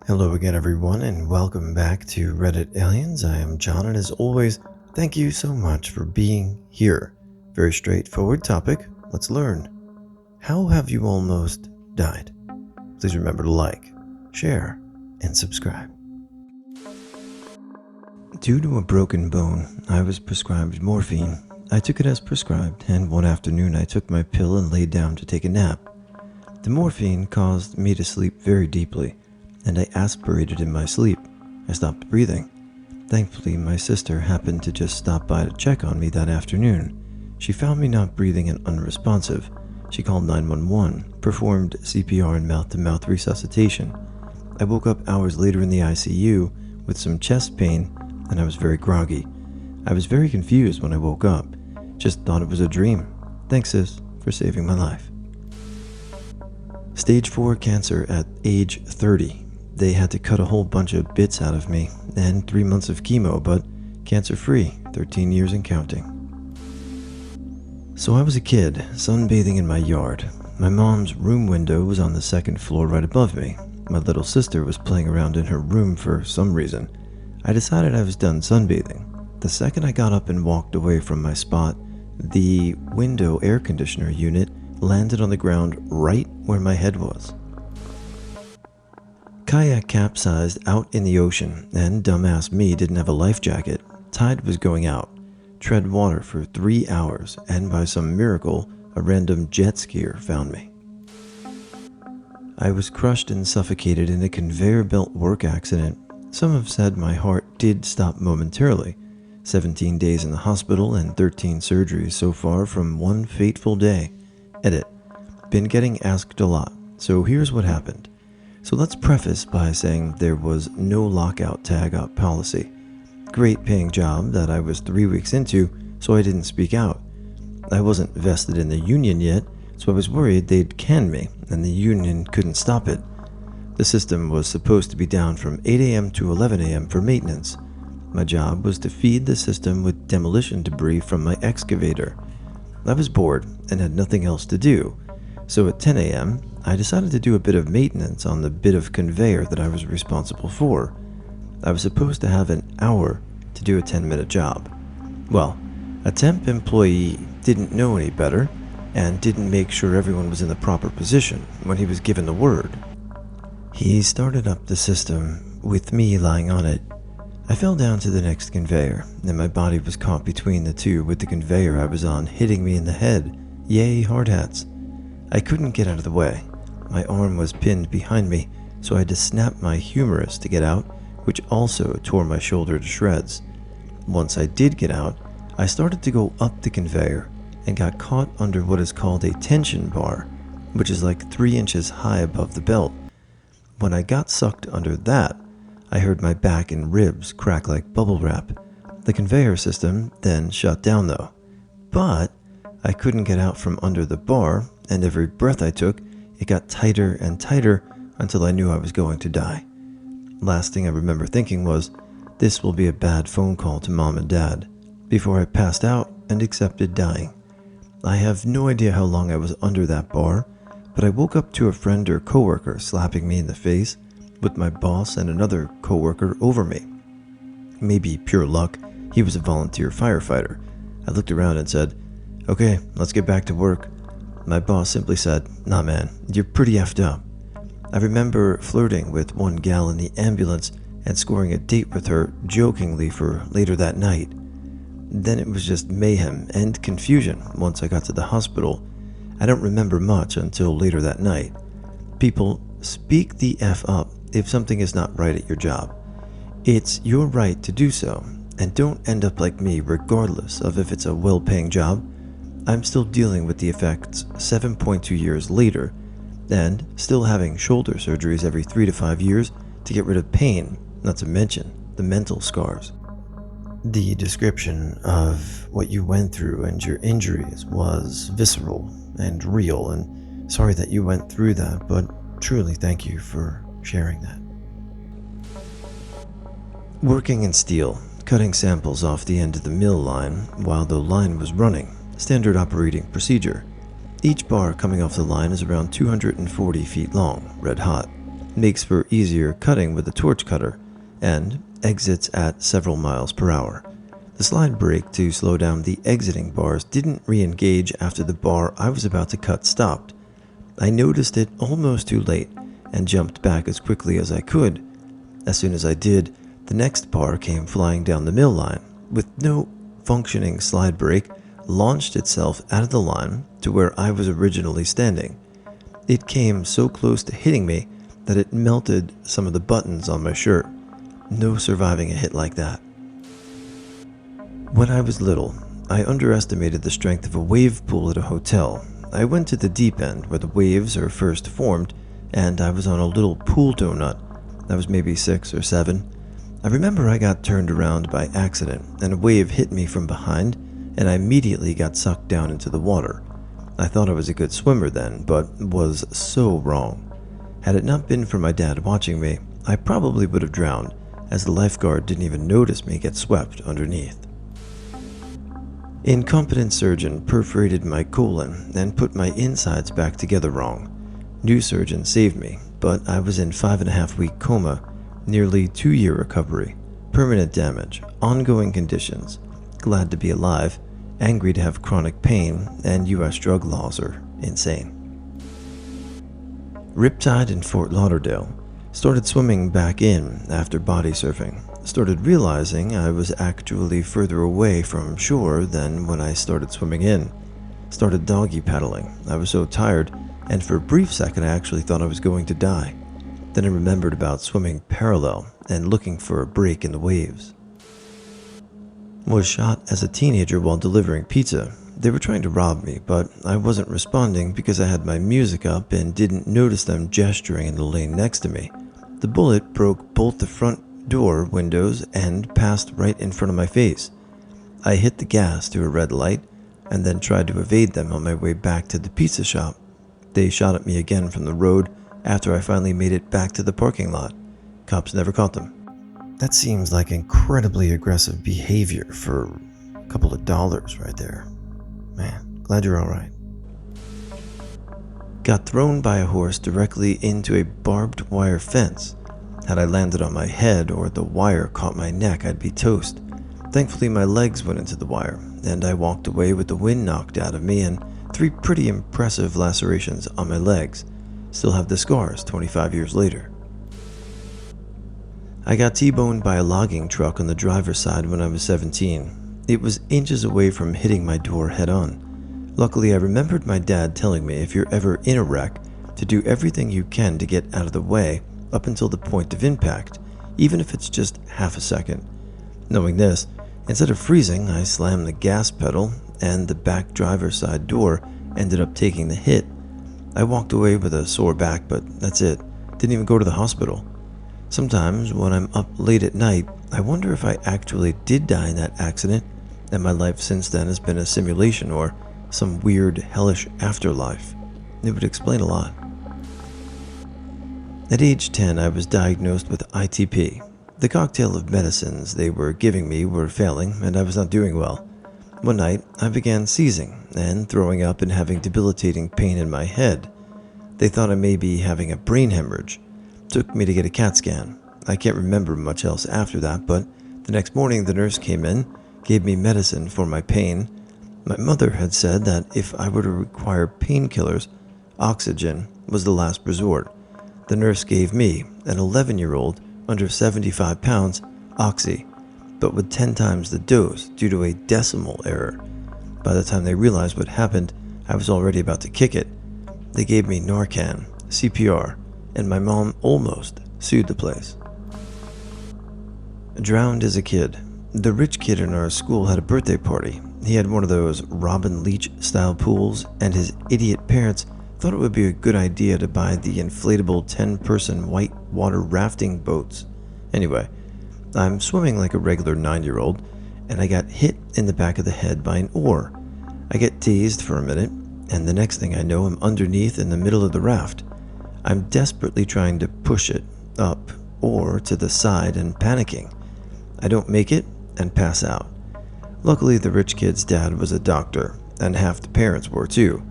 Hello again, everyone, and welcome back to Reddit Aliens. I am John, and as always, thank you so much for being here. Very straightforward topic. Let's learn. How have you almost died? Please remember to like, share, and subscribe. Due to a broken bone, I was prescribed morphine. I took it as prescribed, and one afternoon I took my pill and laid down to take a nap. The morphine caused me to sleep very deeply, and I aspirated in my sleep. I stopped breathing. Thankfully, my sister happened to just stop by to check on me that afternoon. She found me not breathing and unresponsive. She called 911, performed CPR and mouth-to-mouth resuscitation. I woke up hours later in the ICU with some chest pain, and I was very groggy. I was very confused when I woke up. Just thought it was a dream. Thanks, sis, for saving my life. Stage 4 cancer at age 30. They had to cut a whole bunch of bits out of me, and 3 months of chemo, but cancer-free, 13 years and counting. So I was a kid, sunbathing in my yard. My mom's room window was on the second floor right above me. My little sister was playing around in her room for some reason. I decided I was done sunbathing. The second I got up and walked away from my spot, the window air conditioner unit landed on the ground right where my head was. Kayak capsized out in the ocean, and dumbass me didn't have a life jacket. Tide was going out. Tread water for 3 hours, and by some miracle, a random jet skier found me. I was crushed and suffocated in a conveyor belt work accident. Some have said my heart did stop momentarily. 17 days in the hospital and 13 surgeries so far from one fateful day. Edit. Been getting asked a lot, so here's what happened. So let's preface by saying there was no lockout tag up policy. Great paying job that I was 3 weeks into, so I didn't speak out. I wasn't vested in the union yet, so I was worried they'd can me, and the union couldn't stop it. The system was supposed to be down from 8 a.m. to 11 a.m. for maintenance. My job was to feed the system with demolition debris from my excavator. I was bored and had nothing else to do, so at 10 a.m., I decided to do a bit of maintenance on the bit of conveyor that I was responsible for. I was supposed to have an hour to do a 10-minute job. Well, a temp employee didn't know any better and didn't make sure everyone was in the proper position when he was given the word. He started up the system with me lying on it. I fell down to the next conveyor, and my body was caught between the two with the conveyor I was on hitting me in the head. Yay, hard hats. I couldn't get out of the way. My arm was pinned behind me, so I had to snap my humerus to get out, which also tore my shoulder to shreds. Once I did get out, I started to go up the conveyor and got caught under what is called a tension bar, which is like 3 inches high above the belt. When I got sucked under that, I heard my back and ribs crack like bubble wrap. The conveyor system then shut down though. But I couldn't get out from under the bar, and every breath I took, it got tighter and tighter until I knew I was going to die. Last thing I remember thinking was, this will be a bad phone call to mom and dad, before I passed out and accepted dying. I have no idea how long I was under that bar, but I woke up to a friend or coworker slapping me in the face, with my boss and another coworker over me. Maybe pure luck, he was a volunteer firefighter. I looked around and said, "Okay, let's get back to work." My boss simply said, "Nah man, you're pretty effed up." I remember flirting with one gal in the ambulance and scoring a date with her jokingly for later that night. Then it was just mayhem and confusion once I got to the hospital. I don't remember much until later that night. People, speak the F up if something is not right at your job. It's your right to do so, and don't end up like me regardless of if it's a well-paying job. I'm still dealing with the effects 7.2 years later, and still having shoulder surgeries every 3 to 5 years to get rid of pain, not to mention the mental scars. The description of what you went through and your injuries was visceral and real, and sorry that you went through that, but truly thank you for sharing that. Working in steel, cutting samples off the end of the mill line while the line was running. Standard operating procedure. Each bar coming off the line is around 240 feet long, red hot. makes for easier cutting with a torch cutter, and exits at several miles per hour. The slide brake to slow down the exiting bars didn't re-engage after the bar I was about to cut stopped. I noticed it almost too late and jumped back as quickly as I could. As soon as I did, the next bar came flying down the mill line. With no functioning slide brake, launched itself out of the line to where I was originally standing. It came so close to hitting me that it melted some of the buttons on my shirt. No surviving a hit like that. When I was little, I underestimated the strength of a wave pool at a hotel. I went to the deep end where the waves are first formed, and I was on a little pool donut. I was maybe 6 or 7. I remember I got turned around by accident, and a wave hit me from behind, and I immediately got sucked down into the water. I thought I was a good swimmer then, but was so wrong. Had it not been for my dad watching me, I probably would have drowned, as the lifeguard didn't even notice me get swept underneath. Incompetent surgeon perforated my colon and put my insides back together wrong. New surgeon saved me, but I was in 5.5-week coma, nearly 2-year recovery, permanent damage, ongoing conditions, glad to be alive, angry to have chronic pain, and US drug laws are insane. Riptide in Fort Lauderdale. Started swimming back in after body surfing. Started realizing I was actually further away from shore than when I started swimming in. Started doggy paddling. I was so tired, and for a brief second I actually thought I was going to die. Then I remembered about swimming parallel and looking for a break in the waves. Was shot as a teenager while delivering pizza. They were trying to rob me, but I wasn't responding because I had my music up and didn't notice them gesturing in the lane next to me. The bullet broke both the front door windows and passed right in front of my face. I hit the gas to a red light and then tried to evade them on my way back to the pizza shop. They shot at me again from the road after I finally made it back to the parking lot. Cops never caught them. That seems like incredibly aggressive behavior for a couple of dollars right there. Man, glad you're alright. Got thrown by a horse directly into a barbed wire fence. Had I landed on my head or the wire caught my neck, I'd be toast. Thankfully, my legs went into the wire, and I walked away with the wind knocked out of me and 3 pretty impressive lacerations on my legs. Still have the scars 25 years later. I got T-boned by a logging truck on the driver's side when I was 17. It was inches away from hitting my door head on. Luckily, I remembered my dad telling me if you're ever in a wreck, to do everything you can to get out of the way up until the point of impact, even if it's just half a second. Knowing this, instead of freezing, I slammed the gas pedal and the back driver's side door ended up taking the hit. I walked away with a sore back, but that's it. Didn't even go to the hospital. Sometimes when I'm up late at night, I wonder if I actually did die in that accident and my life since then has been a simulation or some weird hellish afterlife. It would explain a lot. At age 10, I was diagnosed with ITP. The cocktail of medicines they were giving me were failing, and I was not doing well. One night, I began seizing and throwing up and having debilitating pain in my head. They thought I may be having a brain hemorrhage. Took me to get a CAT scan. I can't remember much else after that, but the next morning the nurse came in, gave me medicine for my pain. My mother had said that if I were to require painkillers, oxygen was the last resort. The nurse gave me, an 11-year-old, under 75 pounds, oxy, but with 10 times the dose due to a decimal error. By the time they realized what happened, I was already about to kick it. They gave me Narcan, CPR, and my mom almost sued the place. Drowned as a kid. The rich kid in our school had a birthday party. He had one of those Robin Leach-style pools, and his idiot parents thought it would be a good idea to buy the inflatable 10-person white water rafting boats. Anyway, I'm swimming like a regular 9-year-old, and I got hit in the back of the head by an oar. I get dazed for a minute, and the next thing I know, I'm underneath in the middle of the raft. I'm desperately trying to push it up or to the side and panicking. I don't make it and pass out. Luckily, the rich kid's dad was a doctor, and half the parents were too.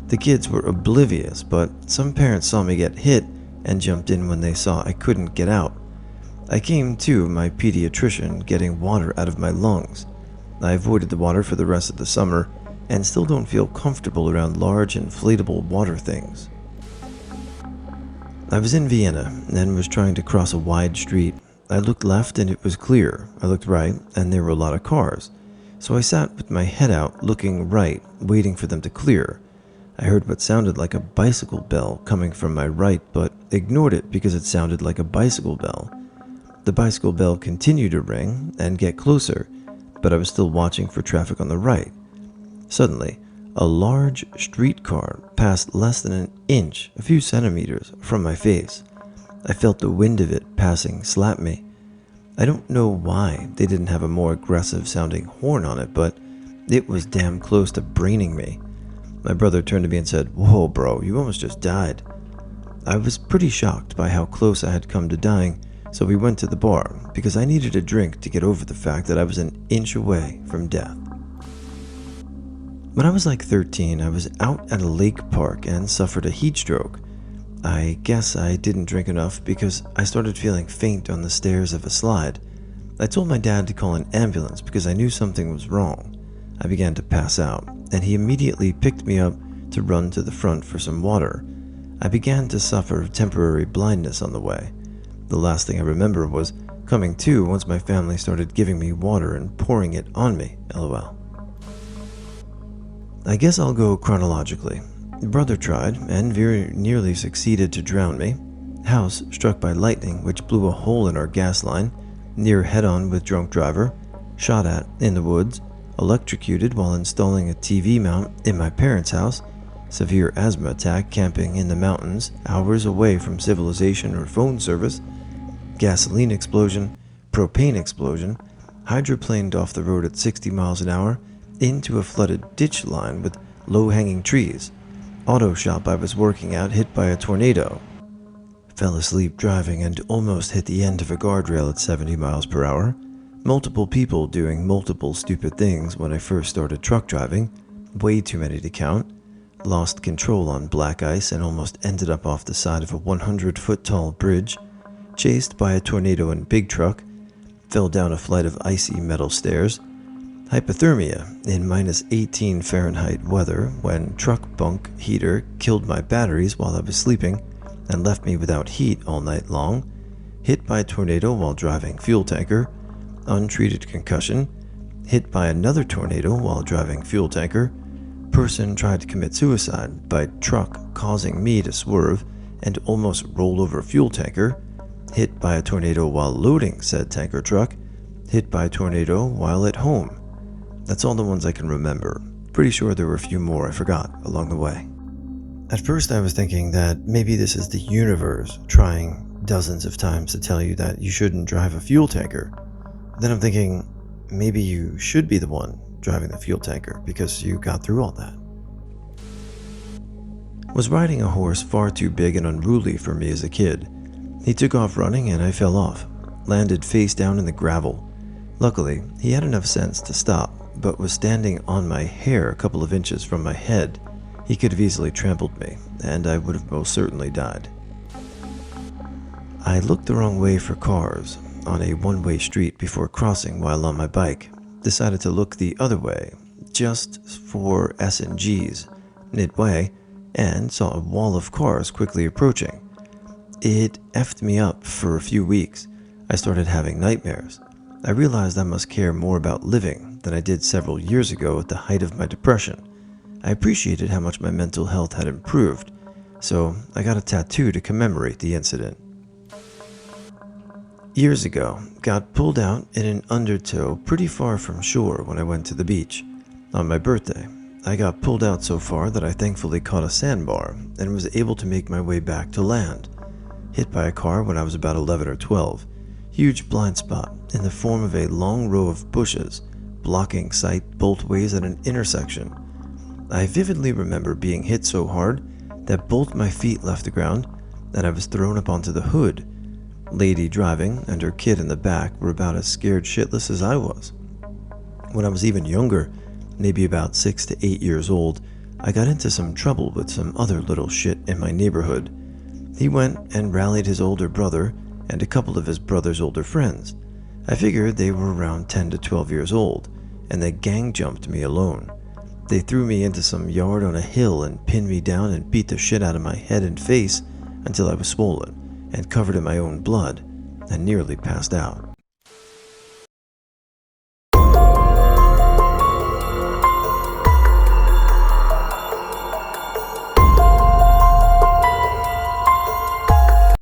The kids were oblivious, but some parents saw me get hit and jumped in when they saw I couldn't get out. I came to my pediatrician getting water out of my lungs. I avoided the water for the rest of the summer and still don't feel comfortable around large inflatable water things. I was in Vienna and was trying to cross a wide street. I looked left and it was clear. I looked right and there were a lot of cars. So I sat with my head out, looking right, waiting for them to clear. I heard what sounded like a bicycle bell coming from my right, but ignored it because it sounded like a bicycle bell. The bicycle bell continued to ring and get closer, but I was still watching for traffic on the right. Suddenly, a large streetcar passed less than an inch, a few centimeters, from my face. I felt the wind of it passing slap me. I don't know why they didn't have a more aggressive sounding horn on it, but it was damn close to braining me. My brother turned to me and said, "Whoa, bro, you almost just died." I was pretty shocked by how close I had come to dying, so we went to the bar because I needed a drink to get over the fact that I was an inch away from death. When I was like 13, I was out at a lake park and suffered a heat stroke. I guess I didn't drink enough because I started feeling faint on the stairs of a slide. I told my dad to call an ambulance because I knew something was wrong. I began to pass out, and he immediately picked me up to run to the front for some water. I began to suffer temporary blindness on the way. The last thing I remember was coming to once my family started giving me water and pouring it on me, lol. I guess I'll go chronologically. Brother tried, and very nearly succeeded to drown me. House struck by lightning which blew a hole in our gas line. Near head-on with drunk driver. Shot at in the woods. Electrocuted while installing a TV mount in my parents' house. Severe asthma attack camping in the mountains, hours away from civilization or phone service. Gasoline explosion. Propane explosion. Hydroplaned off the road at 60 miles an hour into a flooded ditch line with low-hanging trees. Auto shop I was working at hit by a tornado. Fell asleep driving and almost hit the end of a guardrail at 70 miles per hour. Multiple people doing multiple stupid things when I first started truck driving. Way too many to count. Lost control on black ice and almost ended up off the side of a 100-foot tall bridge. Chased by a tornado in big truck. Fell down a flight of icy metal stairs. Hypothermia in minus 18 Fahrenheit weather when truck bunk heater killed my batteries while I was sleeping and left me without heat all night long. Hit by a tornado while driving fuel tanker. Untreated concussion. Hit by another tornado while driving fuel tanker. Person tried to commit suicide by truck causing me to swerve and almost roll over fuel tanker. Hit by a tornado while loading said tanker truck. Hit by a tornado while at home. That's all the ones I can remember. Pretty sure there were a few more I forgot along the way. At first I was thinking that maybe this is the universe trying dozens of times to tell you that you shouldn't drive a fuel tanker. Then I'm thinking maybe you should be the one driving the fuel tanker because you got through all that. Was riding a horse far too big and unruly for me as a kid. He took off running and I fell off, landed face down in the gravel. Luckily, he had enough sense to stop, but was standing on my hair a couple of inches from my head. He could have easily trampled me, and I would have most certainly died. I looked the wrong way for cars on a one-way street before crossing while on my bike. Decided to look the other way, just for S&Gs, midway, and saw a wall of cars quickly approaching. It effed me up for a few weeks. I started having nightmares. I realized I must care more about living than I did several years ago at the height of my depression. I appreciated how much my mental health had improved, so I got a tattoo to commemorate the incident. Years ago, got pulled out in an undertow pretty far from shore when I went to the beach. On my birthday, I got pulled out so far that I thankfully caught a sandbar and was able to make my way back to land. Hit by a car when I was about 11 or 12. Huge blind spot in the form of a long row of bushes, blocking sight both ways at an intersection. I vividly remember being hit so hard that both my feet left the ground and I was thrown up onto the hood. Lady driving and her kid in the back were about as scared shitless as I was. When I was even younger, maybe about 6 to 8 years old, I got into some trouble with some other little shit in my neighborhood. He went and rallied his older brother and a couple of his brother's older friends. I figured they were around 10 to 12 years old, and they gang jumped me alone. They threw me into some yard on a hill and pinned me down and beat the shit out of my head and face until I was swollen and covered in my own blood and nearly passed out.